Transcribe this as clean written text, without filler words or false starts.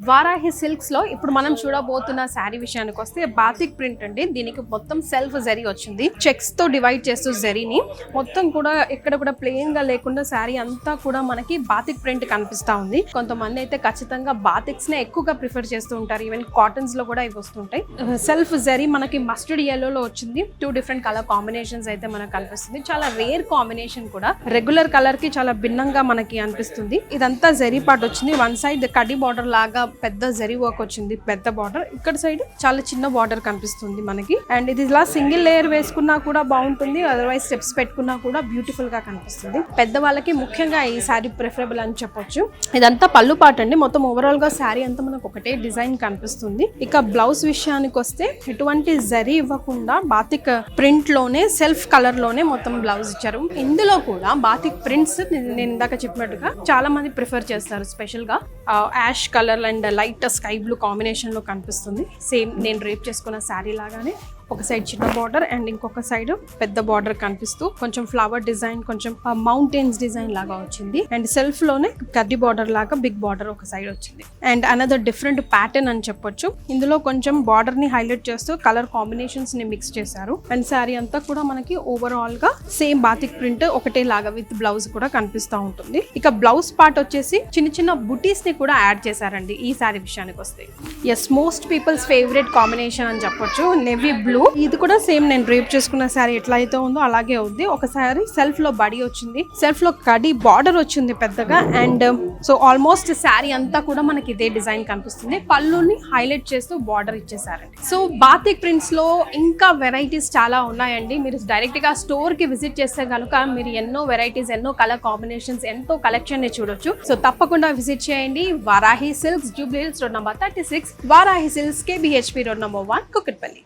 Varahi silks లో ఇప్పుడు మనం చూడబోతున్న శారీ విషయానికి వస్తే బాతిక్ ప్రింట్ అండి. దీనికి మొత్తం సెల్ఫ్ జరీ వచ్చింది. చెక్స్ తో డివైడ్ చేస్తూ జరీని మొత్తం కూడా ఇక్కడ కూడా ప్లెయిన్ గా లేకుండా శారీ అంతా కూడా మనకి బాతిక్ ప్రింట్ కనిపిస్తా ఉంది. కొంతమంది అయితే ఖచ్చితంగా బాతిక్స్ నే ఎక్కువగా ప్రిఫర్ చేస్తూ ఉంటారు. ఈవెన్ కాటన్స్ లో కూడా ఇవి వస్తుంటాయి. సెల్ఫ్ జరీ మనకి మస్టర్డ్ yellow లో వచ్చింది. 2 డిఫరెంట్ కలర్ కాంబినేషన్స్ అయితే మనకు కనిపిస్తుంది. చాలా రేర్ కాంబినేషన్ కూడా, రెగ్యులర్ కలర్ కి చాలా భిన్నంగా మనకి అనిపిస్తుంది. ఇదంతా జరీ పార్ట్ వచ్చింది. వన్ సైడ్ కడ్డీ బార్డర్ లాగా పెద్ద జరీ వర్క్ వచ్చింది, పెద్ద బార్డర్. ఇక్కడ సైడ్ చాలా చిన్న బార్డర్ కనిపిస్తుంది మనకి. అండ్ ఇది ఇలా సింగిల్ లేయర్ వేసుకున్నా కూడా బాగుంటుంది, అదర్వైజ్ స్టెప్స్ పెట్టుకున్నా కూడా బ్యూటిఫుల్ గా కనిపిస్తుంది. పెద్ద వాళ్ళకి ముఖ్యంగా ఈ శారీ ప్రిఫరబుల్ అని చెప్పొచ్చు. ఇదంతా పళ్ళు పార్ట్ అండి. మొత్తం ఓవరాల్ గా శారీ అంతా మనకు ఒకటే డిజైన్ కనిపిస్తుంది. ఇక బ్లౌజ్ విషయానికి వస్తే ఎటువంటి జరీ ఇవ్వకుండా బాతిక్ ప్రింట్ లోనే సెల్ఫ్ కలర్ లోనే మొత్తం బ్లౌజ్ ఇచ్చారు. ఇందులో కూడా బాతిక్ ప్రింట్స్ నేను ఇందాక చెప్పినట్టుగా చాలా మంది ప్రిఫర్ చేస్తారు. స్పెషల్ గా ash colour and light sky blue combination లో కనిపిస్తుంది. సేమ్ నేను రేప్ చేసుకున్న శారీ లాగానే ఒక సైడ్ చిన్న బార్డర్ అండ్ ఇంకొక సైడ్ పెద్ద బార్డర్ కనిపిస్తూ కొంచెం ఫ్లవర్ డిజైన్, కొంచెం మౌంటైన్స్ డిజైన్ లాగా వచ్చింది. అండ్ సెల్ఫ్ లోనే కడ్డీ బార్డర్ లాగా బిగ్ బార్డర్ ఒక సైడ్ వచ్చింది. అండ్ అనదర్ డిఫరెంట్ ప్యాటర్న్ అని చెప్పొచ్చు. ఇందులో కొంచెం బార్డర్ ని హైలైట్ చేస్తూ కలర్ కాంబినేషన్స్ ని మిక్స్ చేశారు. అండ్ శారీ అంతా కూడా మనకి ఓవరాల్ గా సేమ్ బాతిక్ ప్రింట్ ఒకటే లాగా విత్ బ్లౌజ్ కూడా కనిపిస్తూ ఉంటుంది. ఇక బ్లౌజ్ పార్ట్ వచ్చేసి చిన్న చిన్న బుటీస్ ని కూడా యాడ్ చేశారండి ఈ శారీ విషయానికి వస్తే. Yes, most peoples favourite combination అని చెప్పొచ్చు, నేవీ బ్లూ. ఇది కూడా సేమ్ నేను డ్రేప్ చేసుకున్న శారీ ఎట్లా అయితే ఉందో అలాగే ఉంది. ఒకసారి సెల్ఫ్ లో బడి వచ్చింది, సెల్ఫ్ లో కడి బార్డర్ వచ్చింది పెద్దగా. అండ్ సో ఆల్మోస్ట్ శారీ అంతా కూడా మనకి ఇదే డిజైన్ కనిపిస్తుంది. పళ్ళుని హైలైట్ చేస్తూ బార్డర్ ఇచ్చేసారండి. సో బాతిక్ ప్రింట్స్ లో ఇంకా వెరైటీస్ చాలా ఉన్నాయండి. మీరు డైరెక్ట్ గా స్టోర్ కి విజిట్ చేస్తే కనుక మీరు ఎన్నో వెరైటీస్, ఎన్నో కలర్ కాంబినేషన్స్, ఎంతో కలెక్షన్ ని చూడొచ్చు. సో తప్పకుండా విజిట్ చేయండి. Varahi silks, Jubilee hills road number 36, Varahi silks, KBHP road number 1, Kukatpally.